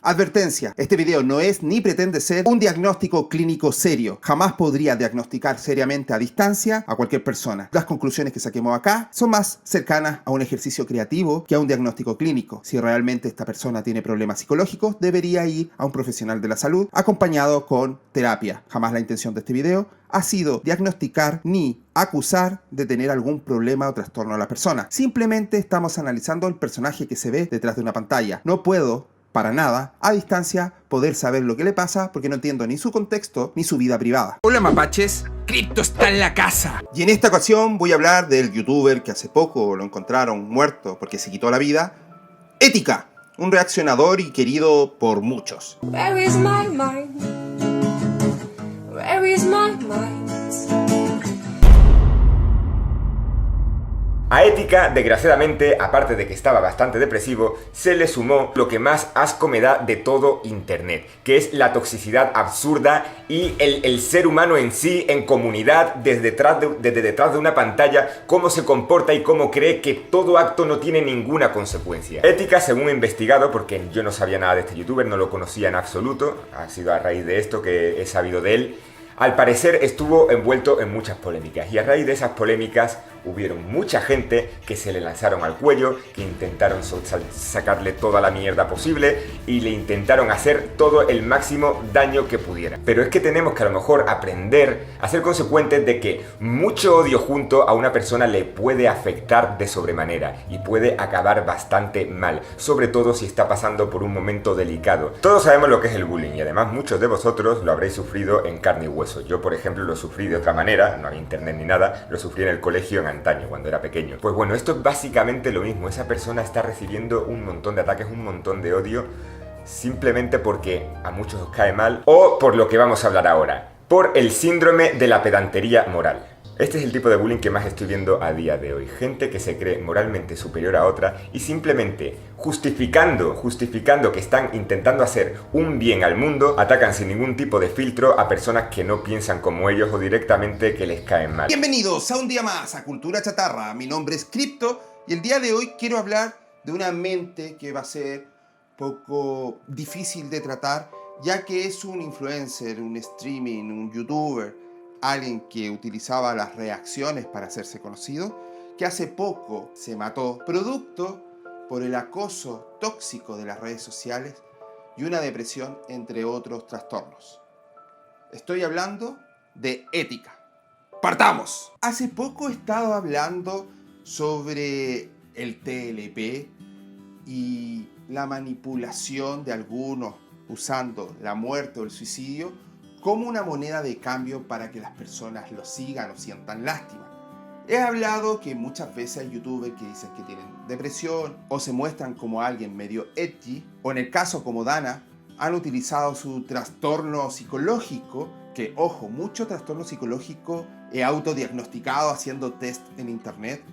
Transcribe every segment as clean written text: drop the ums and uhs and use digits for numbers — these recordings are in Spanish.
Advertencia, este video no es ni pretende ser un diagnóstico clínico serio. Jamás podría diagnosticar seriamente a distancia a cualquier persona. Las conclusiones que saquemos acá son más cercanas a un ejercicio creativo que a un diagnóstico clínico. Si realmente esta persona tiene problemas psicológicos, debería ir a un profesional de la salud acompañado con terapia. Jamás la intención de este video ha sido diagnosticar ni acusar de tener algún problema o trastorno a la persona. Simplemente estamos analizando el personaje que se ve detrás de una pantalla. No puedo para nada, a distancia, poder saber lo que le pasa porque no entiendo ni su contexto ni su vida privada. Hola mapaches, Crypto está en la casa. Y en esta ocasión voy a hablar del youtuber que hace poco lo encontraron muerto porque se quitó la vida, Etika, un reaccionador y querido por muchos. Where is my mind? Where is my mind? A Etika, desgraciadamente, aparte de que estaba bastante depresivo, se le sumó lo que más asco me da de todo internet, que es la toxicidad absurda y el ser humano en sí, en comunidad, desde detrás de una pantalla, cómo se comporta y cómo cree que todo acto no tiene ninguna consecuencia. Etika, según he investigado, porque yo no sabía nada de este youtuber, no lo conocía en absoluto, ha sido a raíz de esto que he sabido de él, al parecer estuvo envuelto en muchas polémicas y a raíz de esas polémicas hubieron mucha gente que se le lanzaron al cuello, que intentaron sacarle toda la mierda posible y le intentaron hacer todo el máximo daño que pudieran. Pero es que tenemos que a lo mejor aprender a ser consecuentes de que mucho odio junto a una persona le puede afectar de sobremanera y puede acabar bastante mal, sobre todo si está pasando por un momento delicado. Todos sabemos lo que es el bullying y además muchos de vosotros lo habréis sufrido en carne y hueso. Yo, por ejemplo, lo sufrí de otra manera, no había internet ni nada, lo sufrí en el colegio en antaño, cuando era pequeño. Pues bueno, esto es básicamente lo mismo. Esa persona está recibiendo un montón de ataques, un montón de odio, simplemente porque a muchos os cae mal, o por lo que vamos a hablar ahora, por el síndrome de la pedantería moral. Este es el tipo de bullying que más estoy viendo a día de hoy. Gente que se cree moralmente superior a otra y simplemente justificando que están intentando hacer un bien al mundo, atacan sin ningún tipo de filtro a personas que no piensan como ellos o directamente que les caen mal. Bienvenidos a un día más a Cultura Chatarra. Mi nombre es Crypto y el día de hoy quiero hablar de una mente que va a ser poco difícil de tratar, ya que es un influencer, un streaming, un youtuber, alguien que utilizaba las reacciones para hacerse conocido, que hace poco se mató, producto por el acoso tóxico de las redes sociales y una depresión, entre otros trastornos. Estoy hablando de Etika. ¡Partamos! Hace poco he estado hablando sobre el TLP y la manipulación de algunos usando la muerte o el suicidio como una moneda de cambio para que las personas lo sigan o sientan lástima. He hablado que muchas veces hay youtubers que dicen que tienen depresión o se muestran como alguien medio edgy, o en el caso como Dana, han utilizado su trastorno psicológico, que ojo, mucho trastorno psicológico he autodiagnosticado haciendo test en internet.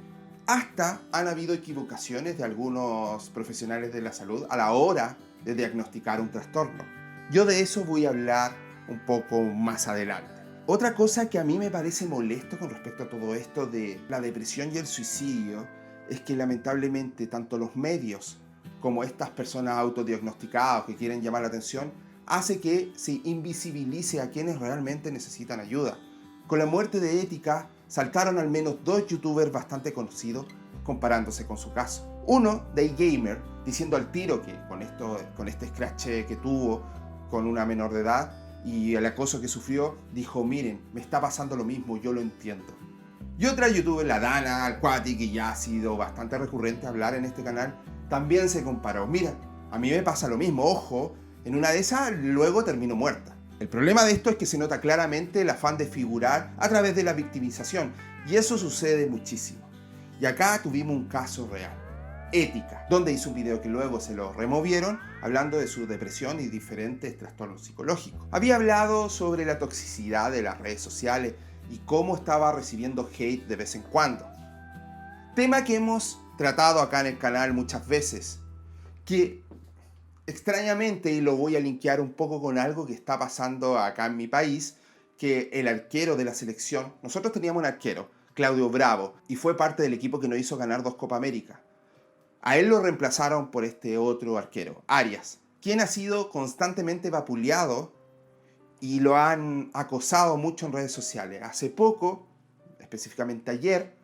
Hasta han habido equivocaciones de algunos profesionales de la salud a la hora de diagnosticar un trastorno. Yo de eso voy a hablar un poco más adelante. Otra cosa que a mí me parece molesto con respecto a todo esto de la depresión y el suicidio es que lamentablemente tanto los medios como estas personas autodiagnosticadas que quieren llamar la atención hace que se invisibilice a quienes realmente necesitan ayuda. Con la muerte de Etika saltaron al menos 2 youtubers bastante conocidos comparándose con su caso. Uno, Daygamer, diciendo al tiro que con este scratch que tuvo con una menor de edad y el acoso que sufrió, dijo: miren, me está pasando lo mismo, yo lo entiendo. Y otra youtuber, la Dana Alquati, que ya ha sido bastante recurrente hablar en este canal, también se comparó: mira, a mí me pasa lo mismo, ojo, en una de esas luego termino muerta. El problema de esto es que se nota claramente el afán de figurar a través de la victimización, y eso sucede muchísimo. Y acá tuvimos un caso real. Etika, donde hizo un video que luego se lo removieron, hablando de su depresión y diferentes trastornos psicológicos. Había hablado sobre la toxicidad de las redes sociales y cómo estaba recibiendo hate de vez en cuando. Tema que hemos tratado acá en el canal muchas veces, que extrañamente, y lo voy a linkear un poco con algo que está pasando acá en mi país, que el arquero de la selección, nosotros teníamos un arquero, Claudio Bravo, y fue parte del equipo que nos hizo ganar 2 Copa América. A él lo reemplazaron por este otro arquero, Arias, quien ha sido constantemente vapuleado y lo han acosado mucho en redes sociales. Hace poco, específicamente ayer,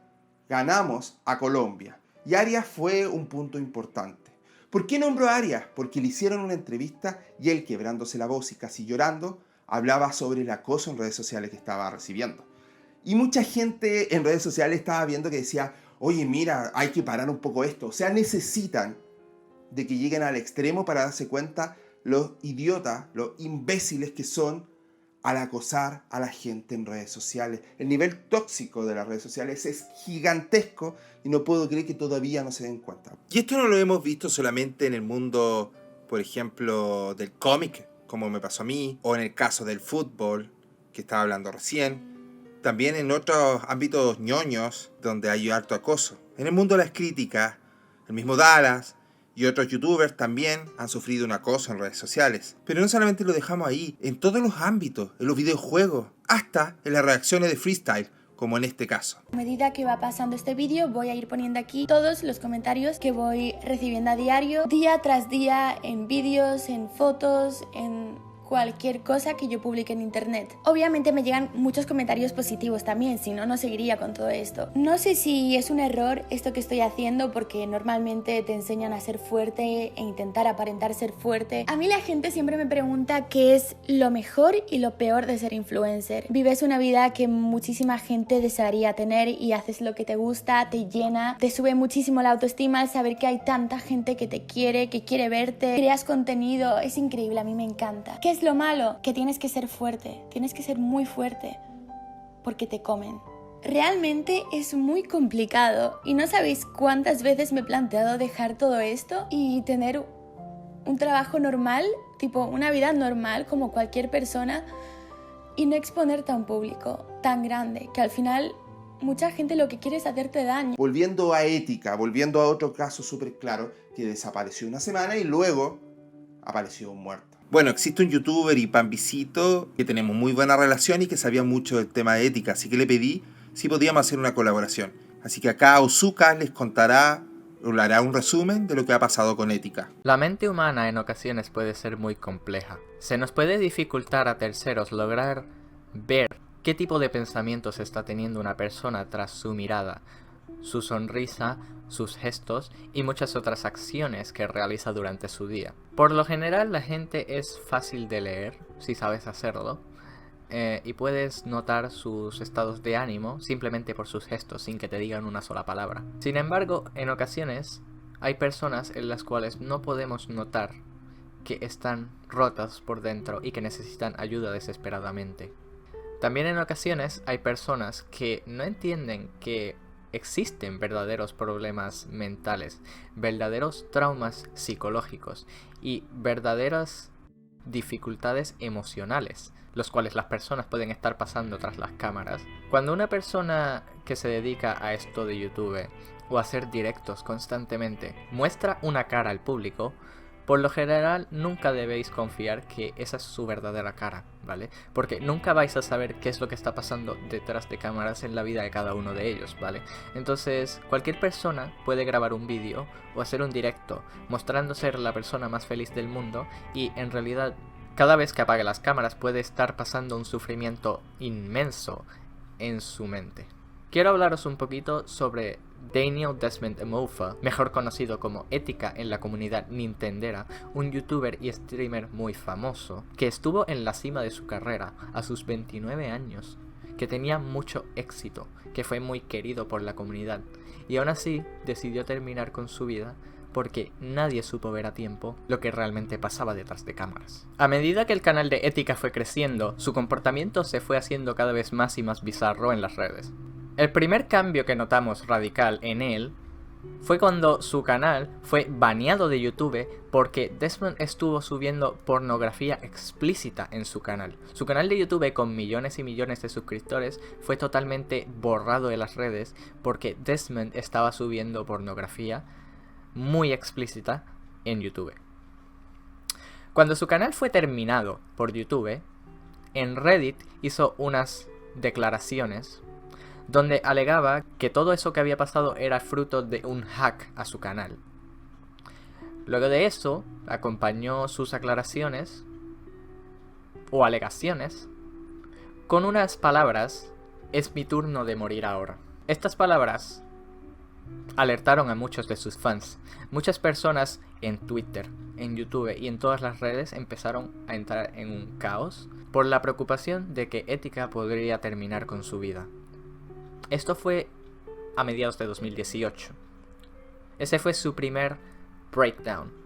ganamos a Colombia. Y Arias fue un punto importante. ¿Por qué nombró a Arias? Porque le hicieron una entrevista y él, quebrándose la voz y casi llorando, hablaba sobre el acoso en redes sociales que estaba recibiendo. Y mucha gente en redes sociales estaba viendo que decía, oye, mira, hay que parar un poco esto. O sea, necesitan de que lleguen al extremo para darse cuenta los idiotas, los imbéciles que son al acosar a la gente en redes sociales. El nivel tóxico de las redes sociales es gigantesco y no puedo creer que todavía no se den cuenta. Y esto no lo hemos visto solamente en el mundo, por ejemplo, del cómic, como me pasó a mí, o en el caso del fútbol, que estaba hablando recién. También en otros ámbitos ñoños, donde hay harto acoso. En el mundo de las críticas, el mismo Dallas y otros youtubers también han sufrido un acoso en redes sociales. Pero no solamente lo dejamos ahí, en todos los ámbitos, en los videojuegos, hasta en las reacciones de freestyle, como en este caso. A medida que va pasando este vídeo voy a ir poniendo aquí todos los comentarios que voy recibiendo a diario, día tras día, en vídeos, en fotos, en cualquier cosa que yo publique en internet. Obviamente me llegan muchos comentarios positivos también, si no, no seguiría con todo esto. No sé si es un error esto que estoy haciendo, porque normalmente te enseñan a ser fuerte e intentar aparentar ser fuerte. A mí la gente siempre me pregunta qué es lo mejor y lo peor de ser influencer. Vives una vida que muchísima gente desearía tener y haces lo que te gusta, te llena, te sube muchísimo la autoestima al saber que hay tanta gente que te quiere, que quiere verte, creas contenido, es increíble, a mí me encanta. ¿Qué es lo malo? Que tienes que ser fuerte, tienes que ser muy fuerte, porque te comen. Realmente es muy complicado y no sabéis cuántas veces me he planteado dejar todo esto y tener un trabajo normal, tipo una vida normal como cualquier persona, y no exponerte a un público tan grande que al final mucha gente lo que quiere es hacerte daño. Volviendo a Ética, volviendo a otro caso súper claro, que desapareció una semana y luego apareció muerto. Bueno, existe un youtuber y Panvisito que tenemos muy buena relación y que sabía mucho del tema de ética, así que le pedí si podíamos hacer una colaboración. Así que acá Ozuka les contará o le hará un resumen de lo que ha pasado con ética. La mente humana en ocasiones puede ser muy compleja. Se nos puede dificultar a terceros lograr ver qué tipo de pensamientos está teniendo una persona tras su mirada, su sonrisa, sus gestos y muchas otras acciones que realiza durante su día. Por lo general la gente es fácil de leer si sabes hacerlo y puedes notar sus estados de ánimo simplemente por sus gestos sin que te digan una sola palabra. Sin embargo, en ocasiones hay personas en las cuales no podemos notar que están rotas por dentro y que necesitan ayuda desesperadamente. También en ocasiones hay personas que no entienden que existen verdaderos problemas mentales, verdaderos traumas psicológicos y verdaderas dificultades emocionales, los cuales las personas pueden estar pasando tras las cámaras. Cuando una persona que se dedica a esto de YouTube o a hacer directos constantemente muestra una cara al público, por lo general nunca debéis confiar que esa es su verdadera cara, ¿vale? Porque nunca vais a saber qué es lo que está pasando detrás de cámaras en la vida de cada uno de ellos, ¿vale? Entonces, cualquier persona puede grabar un vídeo o hacer un directo mostrando ser la persona más feliz del mundo y en realidad cada vez que apague las cámaras puede estar pasando un sufrimiento inmenso en su mente. Quiero hablaros un poquito sobre Daniel Desmond Emofa, mejor conocido como Ética en la comunidad nintendera, un youtuber y streamer muy famoso, que estuvo en la cima de su carrera a sus 29 años, que tenía mucho éxito, que fue muy querido por la comunidad, y aún así decidió terminar con su vida porque nadie supo ver a tiempo lo que realmente pasaba detrás de cámaras. A medida que el canal de Ética fue creciendo, su comportamiento se fue haciendo cada vez más y más bizarro en las redes. El primer cambio que notamos radical en él fue cuando su canal fue baneado de YouTube porque Desmond estuvo subiendo pornografía explícita en su canal. Su canal de YouTube con millones y millones de suscriptores fue totalmente borrado de las redes porque Desmond estaba subiendo pornografía muy explícita en YouTube. Cuando su canal fue terminado por YouTube, en Reddit hizo unas declaraciones donde alegaba que todo eso que había pasado era fruto de un hack a su canal. Luego de eso, acompañó sus aclaraciones o alegaciones con unas palabras: es mi turno de morir ahora. Estas palabras alertaron a muchos de sus fans. Muchas personas en Twitter, en YouTube y en todas las redes empezaron a entrar en un caos por la preocupación de que Etika podría terminar con su vida. Esto fue a mediados de 2018. Ese fue su primer breakdown.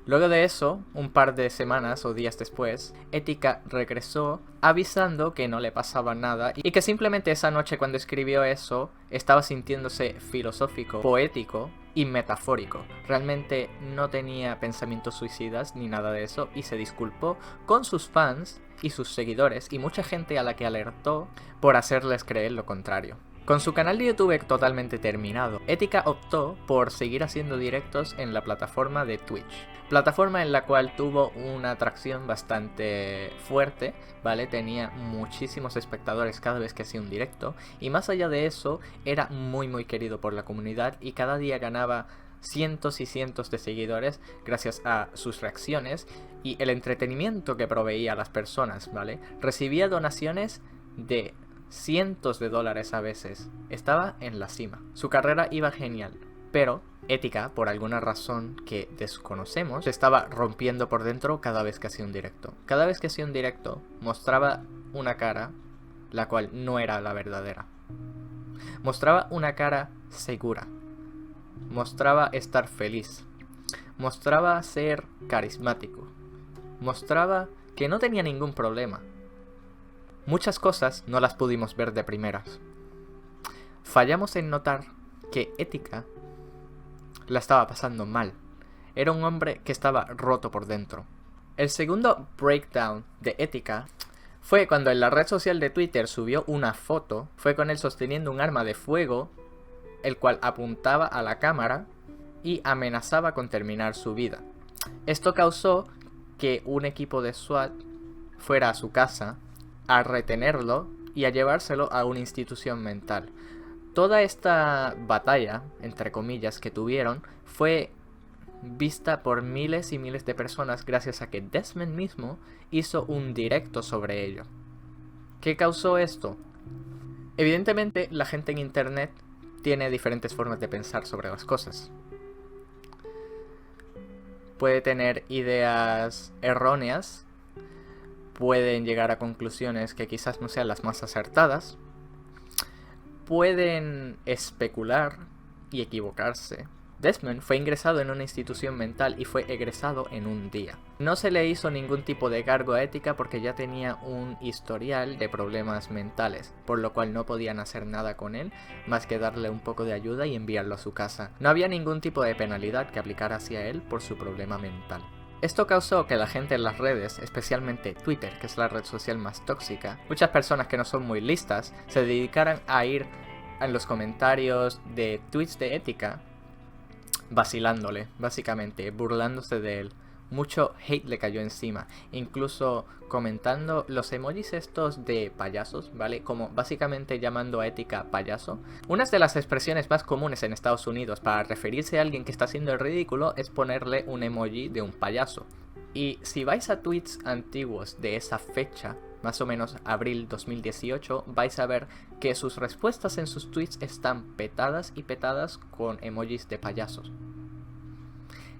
Luego de eso, un par de semanas o días después, Etika regresó avisando que no le pasaba nada y que simplemente esa noche cuando escribió eso estaba sintiéndose filosófico, poético y metafórico. Realmente no tenía pensamientos suicidas ni nada de eso y se disculpó con sus fans y sus seguidores y mucha gente a la que alertó por hacerles creer lo contrario. Con su canal de YouTube totalmente terminado, Etika optó por seguir haciendo directos en la plataforma de Twitch. Plataforma en la cual tuvo una atracción bastante fuerte, ¿vale? Tenía muchísimos espectadores cada vez que hacía un directo. Y más allá de eso, era muy querido por la comunidad y cada día ganaba cientos y cientos de seguidores gracias a sus reacciones y el entretenimiento que proveía a las personas, ¿vale? Recibía donaciones de cientos de dólares a veces. Estaba en la cima. Su carrera iba genial, pero Etika, por alguna razón que desconocemos, se estaba rompiendo por dentro cada vez que hacía un directo. Cada vez que hacía un directo mostraba una cara la cual no era la verdadera. Mostraba una cara segura. Mostraba estar feliz. Mostraba ser carismático. Mostraba que no tenía ningún problema. Muchas cosas no las pudimos ver de primeras. Fallamos en notar que Etika la estaba pasando mal. Era un hombre que estaba roto por dentro. El segundo breakdown de Etika fue cuando en la red social de Twitter subió una foto. Fue con él sosteniendo un arma de fuego, el cual apuntaba a la cámara y amenazaba con terminar su vida. Esto causó que un equipo de SWAT fuera a su casa a retenerlo y a llevárselo a una institución mental. Toda esta batalla, entre comillas, que tuvieron fue vista por miles y miles de personas gracias a que Desmond mismo hizo un directo sobre ello. ¿Qué causó esto? Evidentemente, la gente en internet tiene diferentes formas de pensar sobre las cosas. Puede tener ideas erróneas, pueden llegar a conclusiones que quizás no sean las más acertadas, pueden especular y equivocarse. Desmond fue ingresado en una institución mental y fue egresado en un día. No se le hizo ningún tipo de cargo a Etika porque ya tenía un historial de problemas mentales, por lo cual no podían hacer nada con él más que darle un poco de ayuda y enviarlo a su casa. No había ningún tipo de penalidad que aplicar hacia él por su problema mental. Esto causó que la gente en las redes, especialmente Twitter, que es la red social más tóxica, muchas personas que no son muy listas, se dedicaran a ir en los comentarios de tweets de Etika vacilándole, básicamente, burlándose de él. Mucho hate le cayó encima, incluso comentando los emojis estos de payasos, ¿vale? Como básicamente llamando a Etika payaso. Una de las expresiones más comunes en Estados Unidos para referirse a alguien que está haciendo el ridículo es ponerle un emoji de un payaso. Y si vais a tweets antiguos de esa fecha, más o menos abril 2018, vais a ver que sus respuestas en sus tweets están petadas y petadas con emojis de payasos.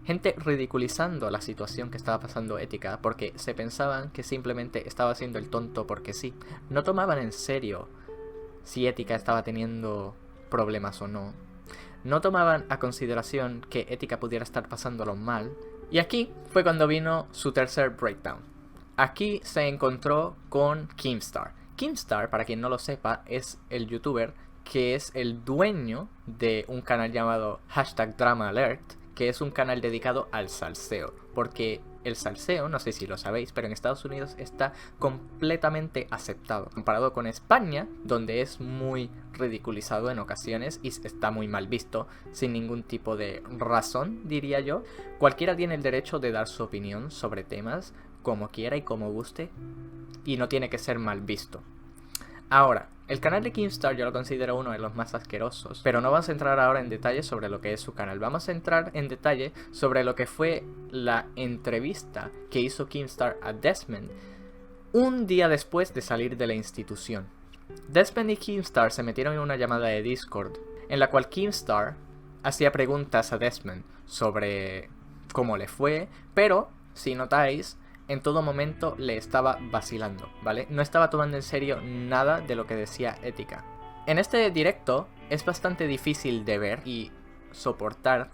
Gente ridiculizando la situación que estaba pasando Etika porque se pensaban que simplemente estaba haciendo el tonto porque sí. No tomaban en serio si Etika estaba teniendo problemas o no. No tomaban a consideración que Etika pudiera estar pasándolo mal. Y aquí fue cuando vino su tercer breakdown. Aquí se encontró con Keemstar. Keemstar, para quien no lo sepa, es el youtuber que es el dueño de un canal llamado #DramaAlert, que es un canal dedicado al salseo, porque el salseo, no sé si lo sabéis, pero en Estados Unidos está completamente aceptado, comparado con España, donde es muy ridiculizado en ocasiones y está muy mal visto, sin ningún tipo de razón, diría yo. Cualquiera tiene el derecho de dar su opinión sobre temas como quiera y como guste, y no tiene que ser mal visto. Ahora, el canal de Keemstar yo lo considero uno de los más asquerosos, pero no vamos a entrar ahora en detalle sobre lo que es su canal. Vamos a entrar en detalle sobre lo que fue la entrevista que hizo Keemstar a Desmond un día después de salir de la institución. Desmond y Keemstar se metieron en una llamada de Discord, en la cual Keemstar hacía preguntas a Desmond sobre cómo le fue, pero, si notáis, en todo momento le estaba vacilando, ¿vale? No estaba tomando en serio nada de lo que decía Etika. En este directo es bastante difícil de ver y soportar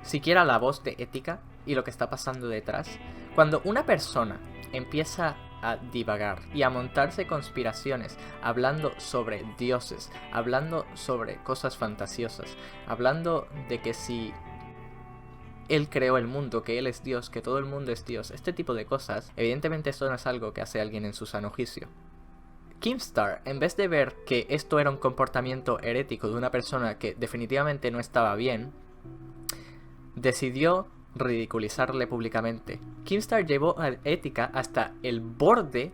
siquiera la voz de Etika y lo que está pasando detrás. Cuando una persona empieza a divagar y a montarse conspiraciones, hablando sobre dioses, hablando sobre cosas fantasiosas, hablando de que si él creó el mundo, que él es Dios, que todo el mundo es Dios, este tipo de cosas, evidentemente esto no es algo que hace alguien en su sano juicio. Keemstar, en vez de ver que esto era un comportamiento herético de una persona que definitivamente no estaba bien, decidió ridiculizarle públicamente. Keemstar llevó a Etika hasta el borde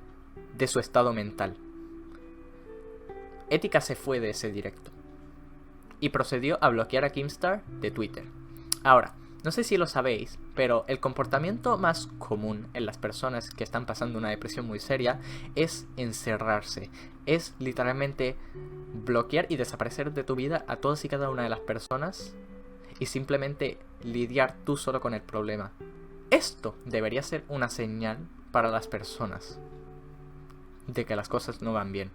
de su estado mental. Etika se fue de ese directo y procedió a bloquear a Keemstar de Twitter. Ahora, no sé si lo sabéis, pero el comportamiento más común en las personas que están pasando una depresión muy seria es encerrarse. Es literalmente bloquear y desaparecer de tu vida a todas y cada una de las personas y simplemente lidiar tú solo con el problema. Esto debería ser una señal para las personas de que las cosas no van bien.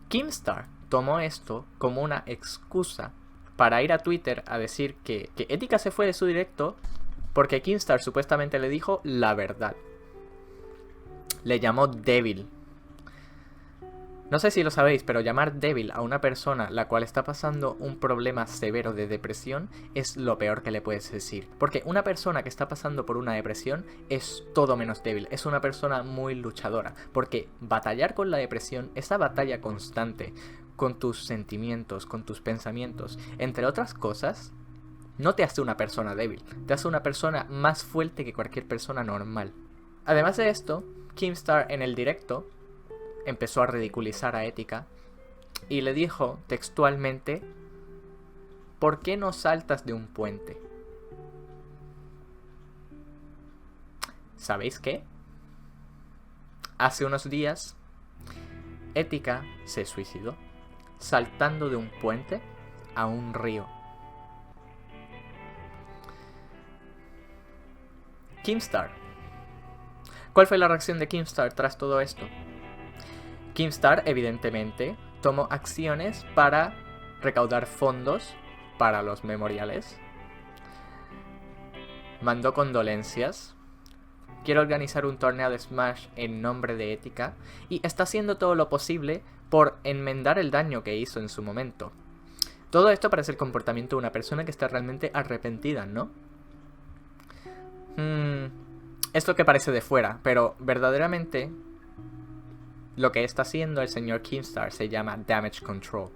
Keemstar tomó esto como una excusa para ir a Twitter a decir que Etika se fue de su directo porque Keemstar supuestamente le dijo la verdad. Le llamó débil. No sé si lo sabéis, pero llamar débil a una persona la cual está pasando un problema severo de depresión es lo peor que le puedes decir. Porque una persona que está pasando por una depresión es todo menos débil, es una persona muy luchadora. Porque batallar con la depresión, esa batalla constante con tus sentimientos, con tus pensamientos, entre otras cosas, no te hace una persona débil, te hace una persona más fuerte que cualquier persona normal. Además de esto, Keemstar en el directo empezó a ridiculizar a Etika y le dijo textualmente: ¿por qué no saltas de un puente? ¿Sabéis qué? Hace unos días, Etika se suicidó saltando de un puente a un río. Keemstar. ¿Cuál fue la reacción de Keemstar tras todo esto? Keemstar, evidentemente, tomó acciones para recaudar fondos para los memoriales. Mandó condolencias. Quiere organizar un torneo de Smash en nombre de Etika. Y está haciendo todo lo posible por enmendar el daño que hizo en su momento. Todo esto parece el comportamiento de una persona que está realmente arrepentida, ¿no? Es lo que parece de fuera, pero verdaderamente lo que está haciendo el señor Keemstar se llama Damage Control,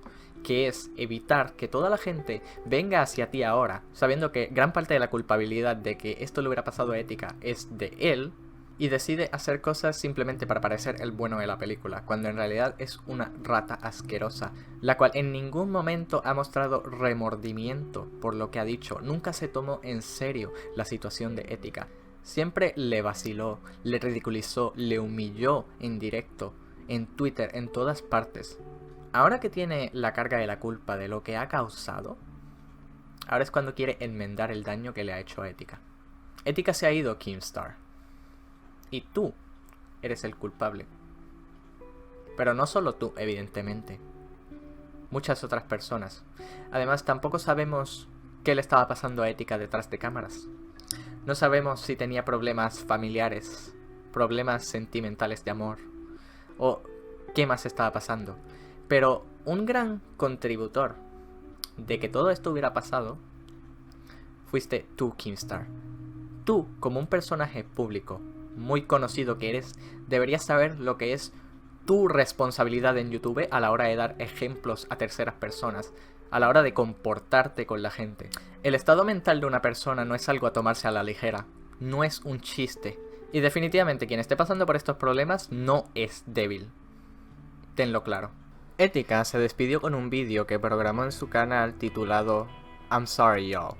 que es evitar que toda la gente venga hacia ti ahora, sabiendo que gran parte de la culpabilidad de que esto le hubiera pasado a Etika es de él, y decide hacer cosas simplemente para parecer el bueno de la película, cuando en realidad es una rata asquerosa, la cual en ningún momento ha mostrado remordimiento por lo que ha dicho. Nunca se tomó en serio la situación de Etika. Siempre le vaciló, le ridiculizó, le humilló en directo, en Twitter, en todas partes. Ahora que tiene la carga de la culpa de lo que ha causado, ahora es cuando quiere enmendar el daño que le ha hecho a Etika. Etika se ha ido, Keemstar. Y tú eres el culpable. Pero no solo tú, evidentemente. Muchas otras personas. Además, tampoco sabemos qué le estaba pasando a Etika detrás de cámaras. No sabemos si tenía problemas familiares, problemas sentimentales de amor, o qué más estaba pasando. Pero un gran contributor de que todo esto hubiera pasado fuiste tú, Keemstar. Tú, como un personaje público muy conocido que eres, deberías saber lo que es tu responsabilidad en YouTube a la hora de dar ejemplos a terceras personas, a la hora de comportarte con la gente. El estado mental de una persona no es algo a tomarse a la ligera, no es un chiste. Y definitivamente quien esté pasando por estos problemas no es débil. tenlo claro. Ética se despidió con un vídeo que programó en su canal titulado I'm sorry y'all.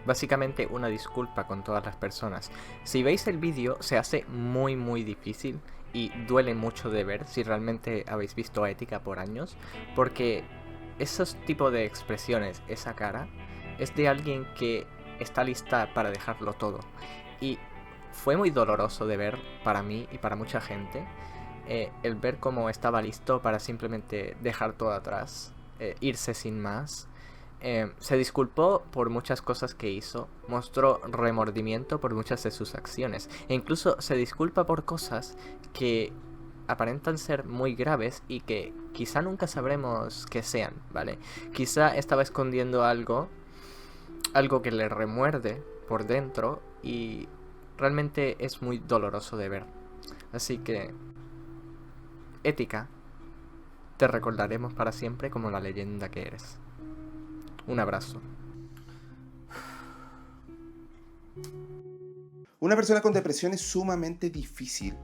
Básicamente una disculpa con todas las personas. Si veis el vídeo se hace muy difícil y duele mucho de ver si realmente habéis visto a Ética por años, porque esos tipos de expresiones, esa cara, es de alguien que está lista para dejarlo todo. Y fue muy doloroso de ver para mí y para mucha gente el ver cómo estaba listo para simplemente dejar todo atrás, irse sin más. Se disculpó por muchas cosas que hizo, mostró remordimiento por muchas de sus acciones e incluso se disculpa por cosas que aparentan ser muy graves y que quizá nunca sabremos que sean, ¿vale? Quizá estaba escondiendo algo que le remuerde por dentro y realmente es muy doloroso de ver. Así que, Ética, te recordaremos para siempre como la leyenda que eres. Un abrazo. Una persona con depresión es sumamente difícil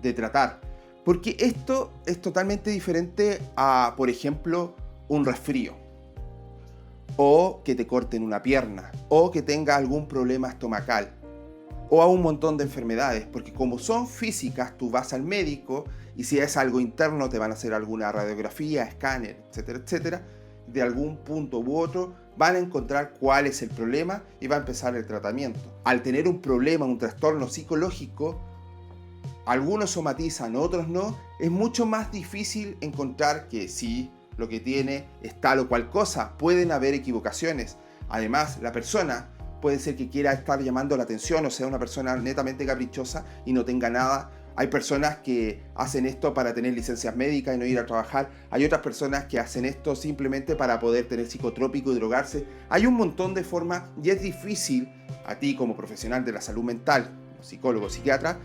de tratar, porque esto es totalmente diferente a, por ejemplo, un resfrío, o que te corten una pierna, o que tenga algún problema estomacal, o a un montón de enfermedades, porque como son físicas, tú vas al médico y si es algo interno te van a hacer alguna radiografía, escáner, etcétera, etcétera. De algún punto u otro van a encontrar cuál es el problema y va a empezar el tratamiento. Al tener un problema, un trastorno psicológico, algunos somatizan, otros no, es mucho más difícil encontrar que sí, lo que tiene es tal o cual cosa. Pueden haber equivocaciones. Además, la persona puede ser que quiera estar llamando la atención o sea una persona netamente caprichosa y no tenga nada. Hay personas que hacen esto para tener licencias médicas y no ir a trabajar. Hay otras personas que hacen esto simplemente para poder tener psicotrópico y drogarse. Hay un montón de formas y es difícil a ti como profesional de la salud mental, como psicólogo, psiquiatra,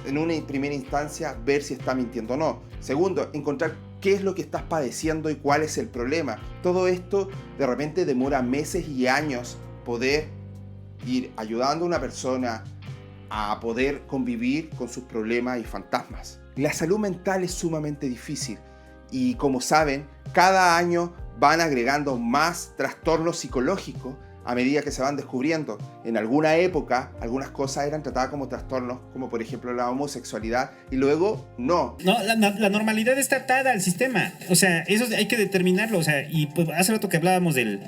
en una primera instancia ver si está mintiendo o no. Segundo, encontrar qué es lo que estás padeciendo y cuál es el problema. Todo esto de repente demora meses y años poder ir ayudando a una persona a poder convivir con sus problemas y fantasmas. La salud mental es sumamente difícil y como saben, cada año van agregando más trastornos psicológicos a medida que se van descubriendo. En alguna época, algunas cosas eran tratadas como trastornos, como por ejemplo la homosexualidad, y luego no. No, la normalidad está atada al sistema. O sea, eso hay que determinarlo. O sea, y pues hace rato que hablábamos del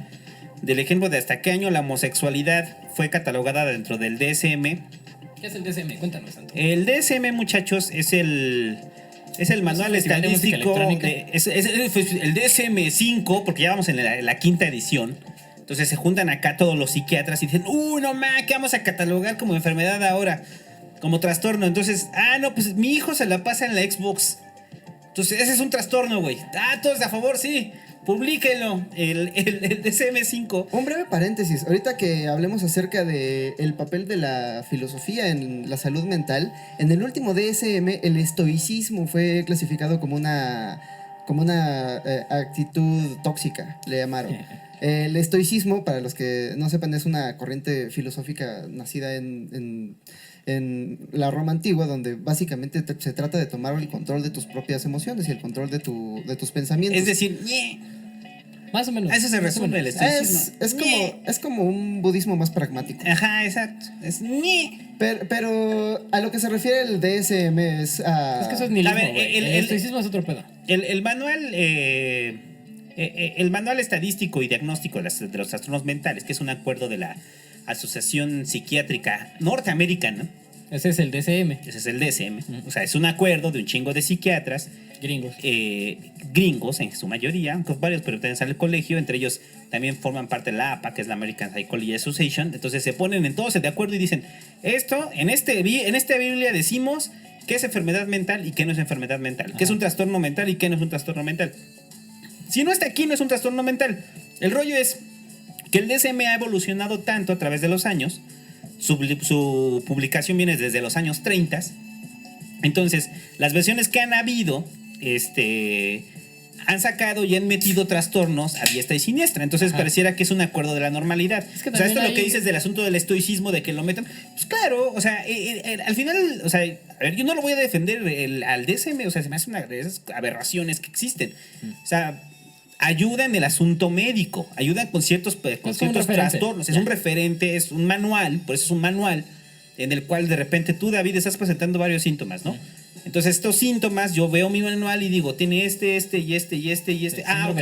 ejemplo de hasta qué año la homosexualidad fue catalogada dentro del DSM. ¿Qué es el DSM? Cuéntanos, Santo. El DSM, muchachos, es el manual estadístico. Es el DSM-5, porque ya vamos en la quinta edición. Entonces se juntan acá todos los psiquiatras y dicen, no ma, ¿qué vamos a catalogar como enfermedad ahora? Como trastorno. Entonces, no, pues mi hijo se la pasa en la Xbox. Entonces, ese es un trastorno, güey. Todos a favor, sí. Publíquenlo, el DSM-5. Un breve paréntesis. Ahorita que hablemos acerca del papel de la filosofía en la salud mental, en el último DSM, el estoicismo fue clasificado como una actitud tóxica, le llamaron. El estoicismo, para los que no sepan, es una corriente filosófica nacida en la Roma antigua, donde básicamente se trata de tomar el control de tus propias emociones y el control de tus pensamientos. Es decir, más o menos. a eso se resume el estoicismo. Es como un budismo más pragmático. Ajá, exacto. Es pero a lo que se refiere el DSM es a... Es que eso es nihilismo, güey. El estoicismo es otro pedo. El manual... el manual estadístico y diagnóstico de los trastornos mentales, que es un acuerdo de la Asociación Psiquiátrica Norteamericana. Ese es el DSM. Ese es el DSM. O sea, es un acuerdo de un chingo de psiquiatras. Gringos. Gringos en su mayoría, aunque varios pertenecen al colegio. Entre ellos también forman parte de la APA, que es la American Psychology Association. Entonces se ponen en todos de acuerdo y dicen, en esta Biblia decimos qué es enfermedad mental y qué no es enfermedad mental. Qué es un trastorno mental y qué no es un trastorno mental. Si no está aquí, no es un trastorno mental. El rollo es que el DSM ha evolucionado tanto a través de los años. Su publicación viene desde los años 30. Entonces, las versiones que han habido han sacado y han metido trastornos a diestra y siniestra. Entonces pareciera que es un acuerdo de la normalidad. Es que o sea, esto es lo hay... que dices del asunto del estoicismo, de que lo metan. Pues claro, o sea, al final, o sea, a ver, yo no lo voy a defender al DSM, o sea, se me hace una de esas aberraciones que existen. O sea, ayuda en el asunto médico, ayuda con ciertos trastornos. Es un referente, es un manual, por eso es un manual en el cual de repente tú, David, estás presentando varios síntomas, ¿no? Entonces estos síntomas, yo veo mi manual y digo, tiene este y este. Ah, ok,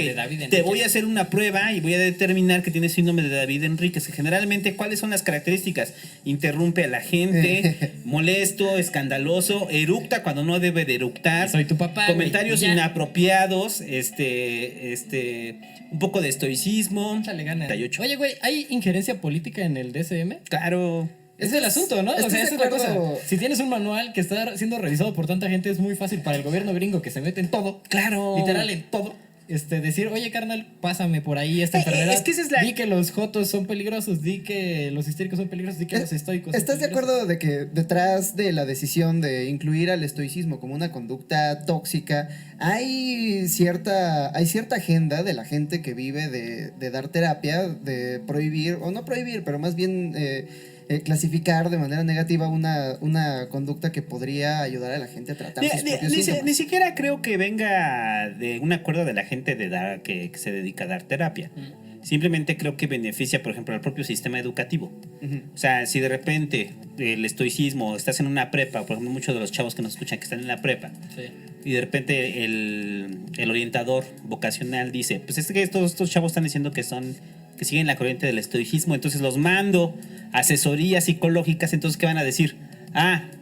te voy a hacer una prueba y voy a determinar que tiene síndrome de David Enríquez, que generalmente, ¿cuáles son las características? Interrumpe a la gente, molesto, escandaloso, eructa cuando no debe de eructar. Soy tu papá, comentarios inapropiados, un poco de estoicismo. Échale ganas. Oye, güey, ¿hay injerencia política en el DSM? Claro. Es el asunto, ¿no? O sea, esa es la cosa. Si tienes un manual que está siendo revisado por tanta gente, es muy fácil para el gobierno gringo que se mete en todo. Claro. Literal, en todo. Decir, oye, carnal, pásame por ahí esta enfermedad. Es que esa es la... Di que los jotos son peligrosos, di que los histéricos son peligrosos, di que los estoicos ¿Estás son de acuerdo de que detrás de la decisión de incluir al estoicismo como una conducta tóxica, hay cierta agenda de la gente que vive de dar terapia, de prohibir, o no prohibir, pero más bien clasificar de manera negativa una conducta que podría ayudar a la gente a tratar sus propios síntomas? Ni siquiera creo que venga de un acuerdo de la gente que se dedica a dar terapia. Simplemente creo que beneficia, por ejemplo, al propio sistema educativo. O sea, si de repente el estoicismo, estás en una prepa, por ejemplo, muchos de los chavos que nos escuchan que están en la prepa, y de repente el orientador vocacional dice, pues es que estos chavos están diciendo que siguen la corriente del estoicismo, entonces los mando a asesorías psicológicas, entonces ¿qué van a decir?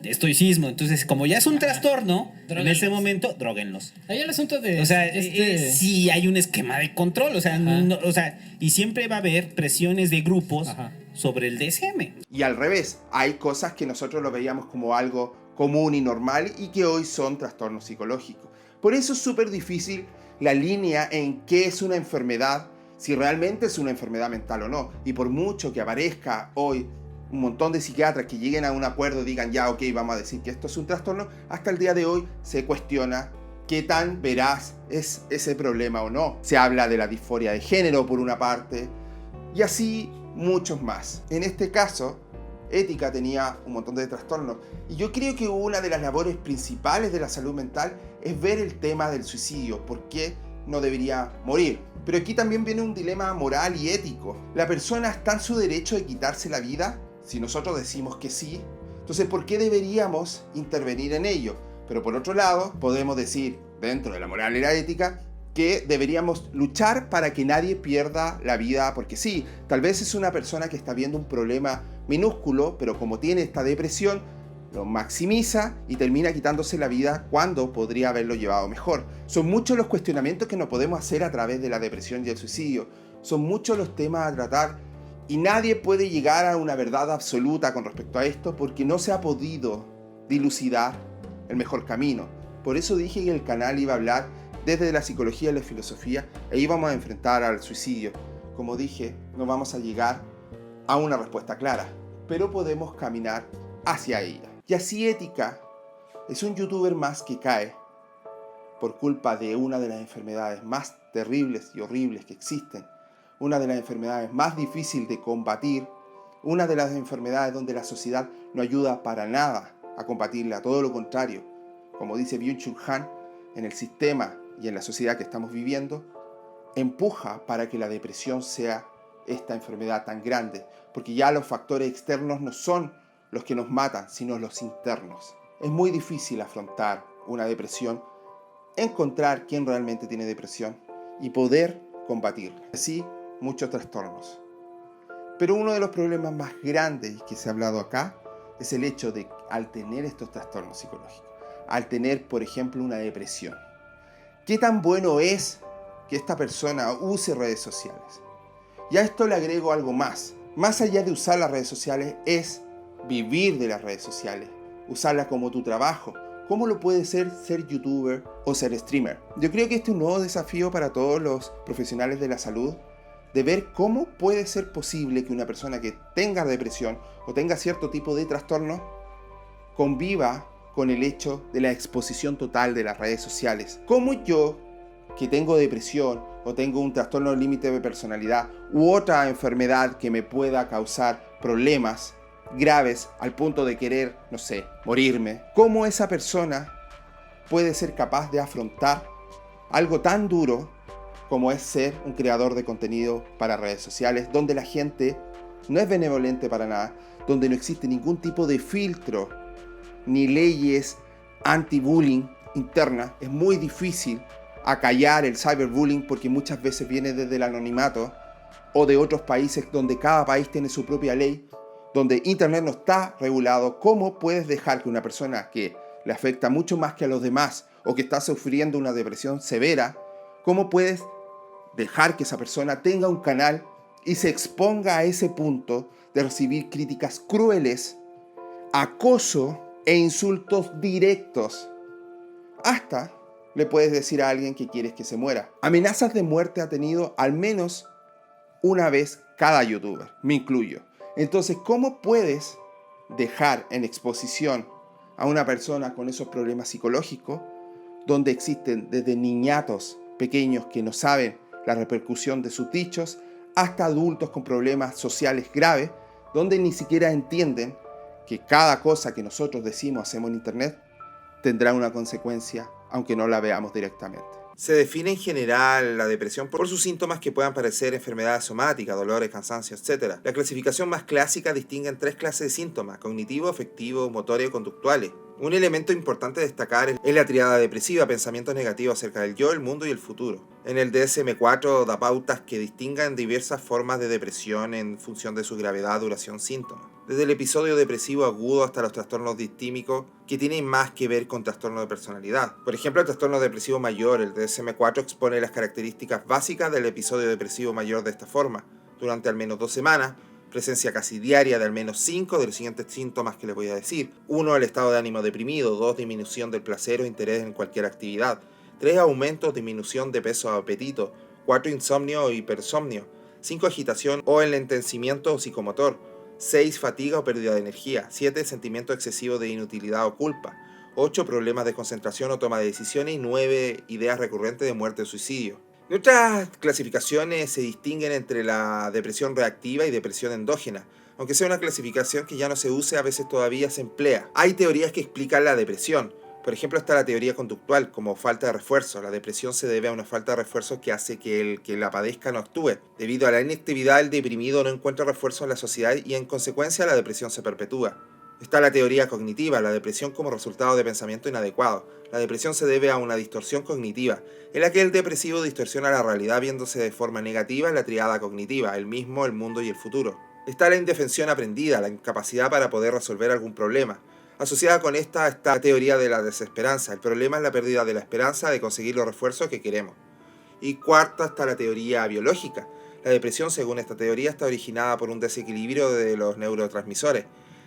Estoicismo. Entonces, como ya es un trastorno, en ese momento, dróguenlos. Ahí el asunto de... O sea, sí hay un esquema de control, o sea, y siempre va a haber presiones de grupos sobre el DSM. Y al revés, hay cosas que nosotros lo veíamos como algo común y normal y que hoy son trastornos psicológicos. Por eso es súper difícil la línea en qué es una enfermedad, si realmente es una enfermedad mental o no. Y por mucho que aparezca hoy un montón de psiquiatras que lleguen a un acuerdo y digan ya, ok, vamos a decir que esto es un trastorno, hasta el día de hoy se cuestiona qué tan veraz es ese problema o no. Se habla de la disforia de género por una parte y así muchos más. En este caso, Ética tenía un montón de trastornos y yo creo que una de las labores principales de la salud mental es ver el tema del suicidio, por qué no debería morir. Pero aquí también viene un dilema moral y ético. ¿La persona está en su derecho de quitarse la vida? Si nosotros decimos que sí, entonces ¿por qué deberíamos intervenir en ello? Pero por otro lado, podemos decir, dentro de la moral y la ética, que deberíamos luchar para que nadie pierda la vida, porque sí, tal vez es una persona que está viendo un problema minúsculo, pero como tiene esta depresión, lo maximiza y termina quitándose la vida cuando podría haberlo llevado mejor. Son muchos los cuestionamientos que nos podemos hacer a través de la depresión y el suicidio. Son muchos los temas a tratar y nadie puede llegar a una verdad absoluta con respecto a esto porque no se ha podido dilucidar el mejor camino. Por eso dije que el canal iba a hablar desde la psicología y la filosofía e íbamos a enfrentar al suicidio. Como dije, no vamos a llegar a una respuesta clara, pero podemos caminar hacia ella. Y así Ética es un youtuber más que cae por culpa de una de las enfermedades más terribles y horribles que existen, una de las enfermedades más difíciles de combatir, una de las enfermedades donde la sociedad no ayuda para nada a combatirla, todo lo contrario. Como dice Byung-Chul Han, en el sistema y en la sociedad que estamos viviendo, empuja para que la depresión sea esta enfermedad tan grande, porque ya los factores externos no son los que nos matan, sino los internos. Es muy difícil afrontar una depresión, encontrar quién realmente tiene depresión y poder combatirla. Así, muchos trastornos. Pero uno de los problemas más grandes que se ha hablado acá es el hecho de, al tener estos trastornos psicológicos, al tener, por ejemplo, una depresión, ¿qué tan bueno es que esta persona use redes sociales? Y a esto le agrego algo más. Más allá de usar las redes sociales, es vivir de las redes sociales, usarlas como tu trabajo. ¿Cómo lo puede ser youtuber o ser streamer? Yo creo que este es un nuevo desafío para todos los profesionales de la salud, de ver cómo puede ser posible que una persona que tenga depresión o tenga cierto tipo de trastorno conviva con el hecho de la exposición total de las redes sociales. ¿Cómo yo, que tengo depresión o tengo un trastorno límite de personalidad u otra enfermedad que me pueda causar problemas graves al punto de querer, no sé, morirme, ¿cómo esa persona puede ser capaz de afrontar algo tan duro como es ser un creador de contenido para redes sociales, donde la gente no es benevolente para nada, donde no existe ningún tipo de filtro ni leyes anti-bullying internas? Es muy difícil acallar el cyberbullying porque muchas veces viene desde el anonimato o de otros países donde cada país tiene su propia ley, donde internet no está regulado. ¿Cómo puedes dejar que una persona que le afecta mucho más que a los demás o que está sufriendo una depresión severa, cómo puedes dejar que esa persona tenga un canal y se exponga a ese punto de recibir críticas crueles, acoso e insultos directos? Hasta le puedes decir a alguien que quieres que se muera. Amenazas de muerte ha tenido al menos una vez cada youtuber, me incluyo. Entonces, ¿cómo puedes dejar en exposición a una persona con esos problemas psicológicos, donde existen desde niñatos pequeños que no saben la repercusión de sus dichos, hasta adultos con problemas sociales graves, donde ni siquiera entienden que cada cosa que nosotros decimos, hacemos en internet, tendrá una consecuencia, aunque no la veamos directamente? Se define en general la depresión por sus síntomas que puedan parecer enfermedades somáticas, dolores, cansancio, etc. La clasificación más clásica distingue en 3 clases de síntomas: cognitivo, afectivo, motores y conductuales. Un elemento importante a destacar es la tríada depresiva: pensamientos negativos acerca del yo, el mundo y el futuro. En el DSM-4 da pautas que distingan diversas formas de depresión en función de su gravedad, duración, síntomas. Desde el episodio depresivo agudo hasta los trastornos distímicos que tienen más que ver con trastorno de personalidad. Por ejemplo, el trastorno depresivo mayor, el DSM-4 expone las características básicas del episodio depresivo mayor de esta forma: durante al menos 2 semanas, presencia casi diaria de al menos 5 de los siguientes síntomas que les voy a decir. 1. El estado de ánimo deprimido. 2. Disminución del placer o interés en cualquier actividad. 3. Aumento o disminución de peso o apetito. 4. Insomnio o hipersomnio. 5. Agitación o enlentecimiento o psicomotor. 6. Fatiga o pérdida de energía. 7. Sentimiento excesivo de inutilidad o culpa. 8. Problemas de concentración o toma de decisiones. Y 9. Ideas recurrentes de muerte o suicidio. Otras clasificaciones se distinguen entre la depresión reactiva y depresión endógena. Aunque sea una clasificación que ya no se use, a veces todavía se emplea. Hay teorías que explican la depresión. Por ejemplo, está la teoría conductual, como falta de refuerzo. La depresión se debe a una falta de refuerzo que hace que el que la padezca no actúe. Debido a la inactividad, el deprimido no encuentra refuerzo en la sociedad y en consecuencia la depresión se perpetúa. Está la teoría cognitiva, la depresión como resultado de pensamiento inadecuado. La depresión se debe a una distorsión cognitiva, en la que el depresivo distorsiona la realidad viéndose de forma negativa en la triada cognitiva: el mismo, el mundo y el futuro. Está la indefensión aprendida, la incapacidad para poder resolver algún problema. Asociada con esta está la teoría de la desesperanza. El problema es la pérdida de la esperanza de conseguir los refuerzos que queremos. Y cuarta está la teoría biológica. La depresión, según esta teoría, está originada por un desequilibrio de los neurotransmisores.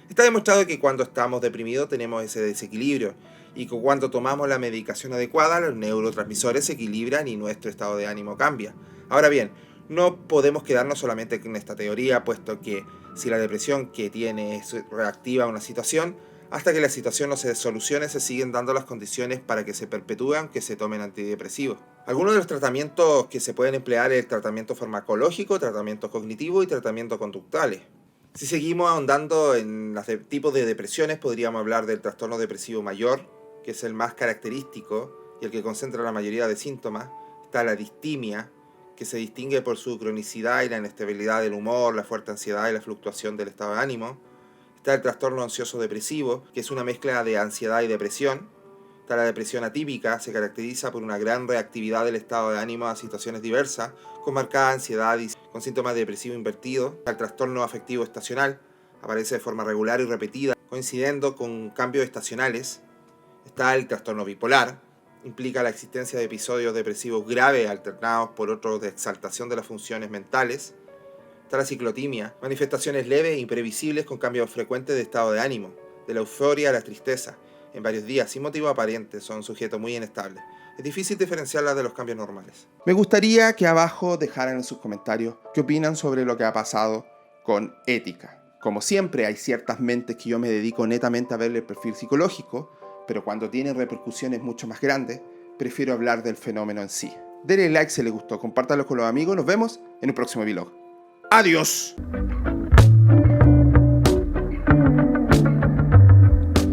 Está demostrado que cuando estamos deprimidos tenemos ese desequilibrio y que cuando tomamos la medicación adecuada los neurotransmisores se equilibran y nuestro estado de ánimo cambia. Ahora bien, no podemos quedarnos solamente con esta teoría, puesto que si la depresión que tiene es reactiva a una situación, hasta que la situación no se solucione se siguen dando las condiciones para que se perpetúe aunque se tomen antidepresivos. Algunos de los tratamientos que se pueden emplear es el tratamiento farmacológico, tratamiento cognitivo y tratamiento conductuales. Si seguimos ahondando en los tipos de depresiones, podríamos hablar del trastorno depresivo mayor, que es el más característico y el que concentra la mayoría de síntomas. Está la distimia, que se distingue por su cronicidad y la inestabilidad del humor, la fuerte ansiedad y la fluctuación del estado de ánimo. Está el trastorno ansioso depresivo, que es una mezcla de ansiedad y depresión. Está la depresión atípica, se caracteriza por una gran reactividad del estado de ánimo a situaciones diversas, con marcada ansiedad y con síntomas depresivos invertidos. Está el trastorno afectivo estacional, aparece de forma regular y repetida, coincidiendo con cambios estacionales. Está el trastorno bipolar, implica la existencia de episodios depresivos graves alternados por otros de exaltación de las funciones mentales. Está la ciclotimia, manifestaciones leves e imprevisibles con cambios frecuentes de estado de ánimo, de la euforia a la tristeza, en varios días, sin motivo aparente, son sujetos muy inestables. Es difícil diferenciarlas de los cambios normales. Me gustaría que abajo dejaran en sus comentarios qué opinan sobre lo que ha pasado con Ética. Como siempre, hay ciertas mentes que yo me dedico netamente a verle el perfil psicológico, pero cuando tienen repercusiones mucho más grandes, prefiero hablar del fenómeno en sí. denle like si les gustó, compártanlo con los amigos. Nos vemos en un próximo vlog. ¡Adiós!